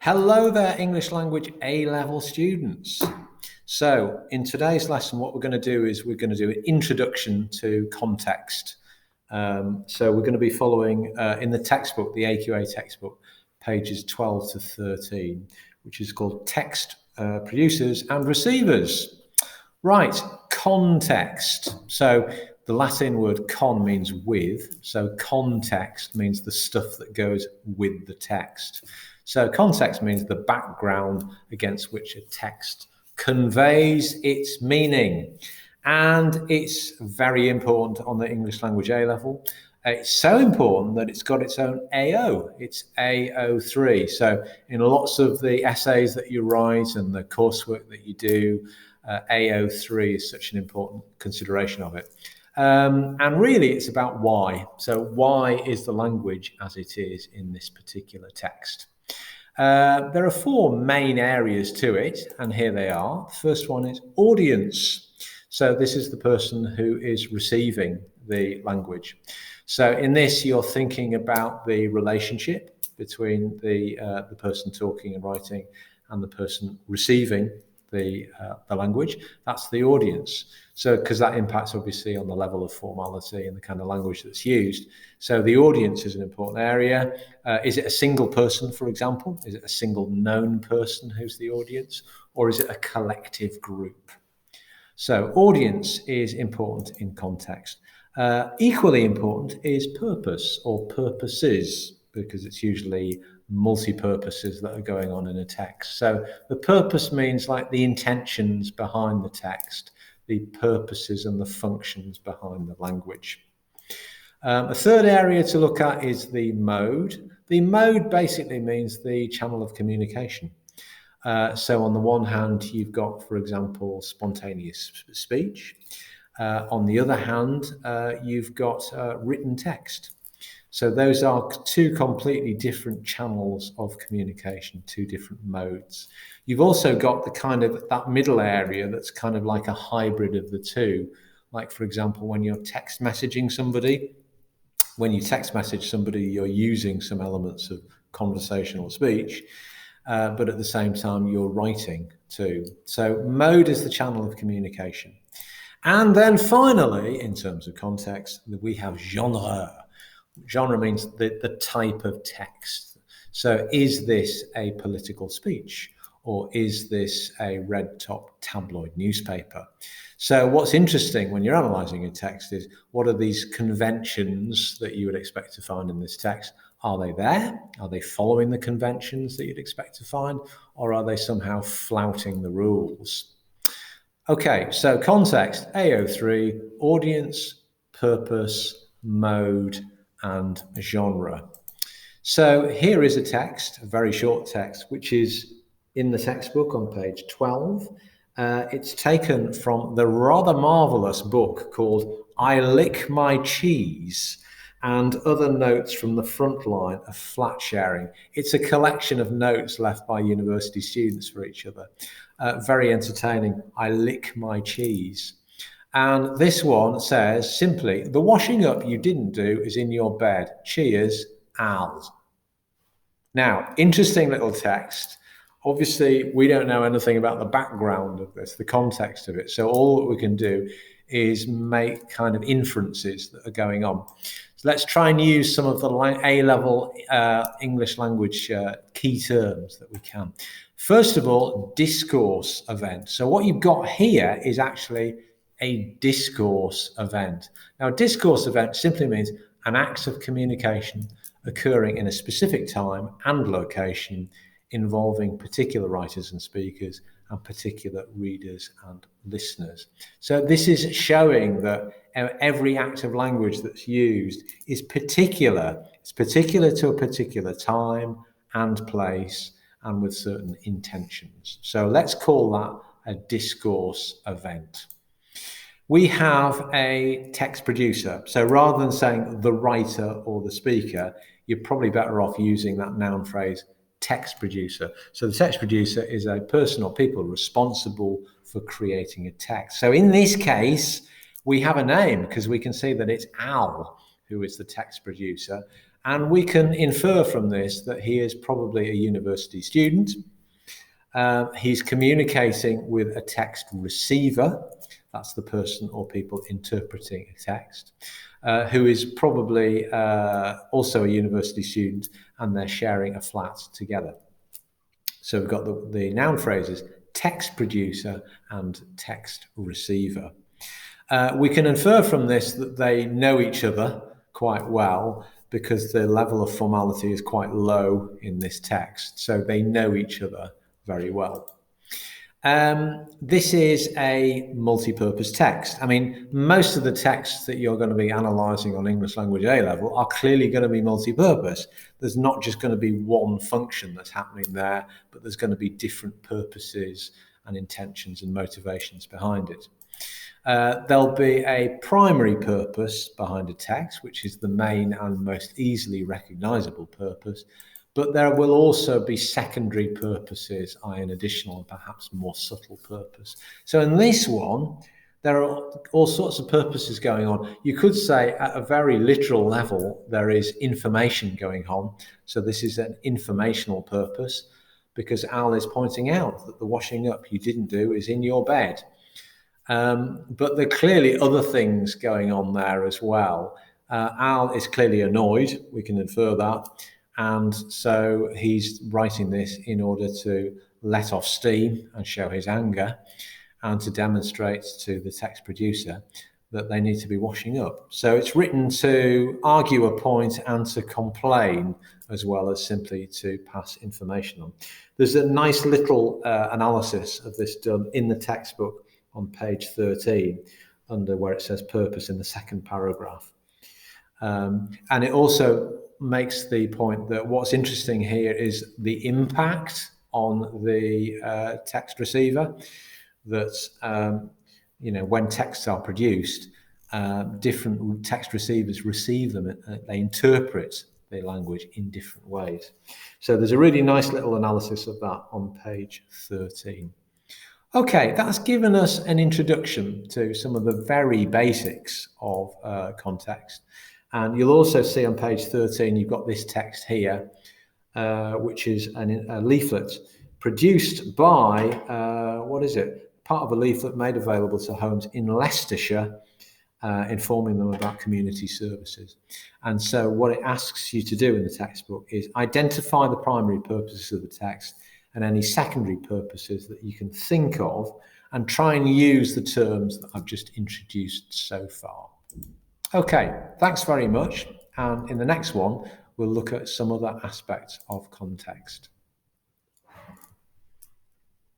Hello there, English language A-level students. So in today's lesson, what we're going to do is we're going to do an introduction to context. So we're going to be following in the textbook, the AQA textbook, pages 12 to 13, which is called Text Producers and Receivers. Right, context. So the Latin word con means with, so context means the stuff that goes with the text. So context means the background against which a text conveys its meaning. And it's very important on the English language A level. It's so important that it's got its own AO. It's AO3. So in lots of the essays that you write and the coursework that you do, AO3 is such an important consideration of it. And really, it's about why. So why is the language as it is in this particular text? There are four main areas to it, and here they are. The first one is audience. So this is the person who is receiving the language. So in this, you're thinking about the relationship between the person talking and writing and the person receiving the language. That's the audience. So because that impacts obviously on the level of formality and the kind of language that's used. So the audience is an important area. Is it a single person, for example? Is it a single known person who's the audience? Or is it a collective group? So audience is important in context. Equally important is purpose or purposes, because it's usually multi-purposes that are going on in a text. So the purpose means like the intentions behind the text, the purposes and the functions behind the language. A third area to look at is the mode. The mode basically means the channel of communication. So on the one hand, you've got, for example, spontaneous speech. On the other hand, you've got written text. So those are two completely different channels of communication, two different modes. You've also got the kind of that middle area that's kind of like a hybrid of the two. Like, for example, when you're text messaging somebody, when you text message somebody, you're using some elements of conversational speech, but at the same time, you're writing too. So mode is the channel of communication. And then finally, in terms of context, we have genre. Genre means the type of text. So is this a political speech or is this a red-top tabloid newspaper? So what's interesting when you're analysing a text is what are these conventions that you would expect to find in this text? Are they there? Are they following the conventions that you'd expect to find? Or are they somehow flouting the rules? Okay, so context, AO3, audience, purpose, mode, and genre. So here is a text, a very short text, which is in the textbook on page 12. It's taken from the rather marvelous book called I Lick My Cheese and Other Notes from the Front Line of Flat Sharing. It's a collection of notes left by university students for each other. Very entertaining. I lick my cheese. And this one says simply, the washing up you didn't do is in your bed. Cheers, Al. Now, interesting little text. Obviously, we don't know anything about the background of this, the context of it. So all that we can do is make kind of inferences that are going on. So let's try and use some of the A-level English language key terms that we can. First of all, discourse event. So what you've got here is actually a discourse event. Now, a discourse event simply means an act of communication occurring in a specific time and location involving particular writers and speakers and particular readers and listeners. So this is showing that every act of language that's used is particular. It's particular to a particular time and place and with certain intentions. So let's call that a discourse event. We have a text producer. So rather than saying the writer or the speaker, you're probably better off using that noun phrase text producer. So the text producer is a person or people responsible for creating a text. So in this case, we have a name because we can see that it's Al who is the text producer. And we can infer from this that he is probably a university student. He's communicating with a text receiver. That's the person or people interpreting a text, who is probably also a university student, and they're sharing a flat together. So we've got the noun phrases text producer and text receiver. We can infer from this that they know each other quite well, because the level of formality is quite low in this text. So they know each other very well. This is a multi-purpose text. I mean, most of the texts that you're going to be analysing on English Language A level are clearly going to be multi-purpose. There's not just going to be one function that's happening there, but there's going to be different purposes and intentions and motivations behind it. There'll be a primary purpose behind a text, which is the main and most easily recognisable purpose. But there will also be secondary purposes, i.e. an additional and perhaps more subtle purpose. So in this one, there are all sorts of purposes going on. You could say at a very literal level, there is information going on. So this is an informational purpose, because Al is pointing out that the washing up you didn't do is in your bed. But there are clearly other things going on there as well. Al is clearly annoyed, we can infer that. And so he's writing this in order to let off steam and show his anger, and to demonstrate to the text producer that they need to be washing up. So it's written to argue a point and to complain, as well as simply to pass information on. There's a nice little analysis of this done in the textbook on page 13, under where it says purpose in the second paragraph. And it also makes the point that what's interesting here is the impact on the text receiver, that when texts are produced, different text receivers receive them, they interpret the language in different ways. So there's a really nice little analysis of that on page 13. Okay, that's given us an introduction to some of the very basics of context. And you'll also see on page 13, you've got this text here, which is a leaflet produced by, part of a leaflet made available to homes in Leicestershire, informing them about community services. And so what it asks you to do in the textbook is identify the primary purposes of the text and any secondary purposes that you can think of, and try and use the terms that I've just introduced so far. Okay, thanks very much. And in the next one, we'll look at some other aspects of context.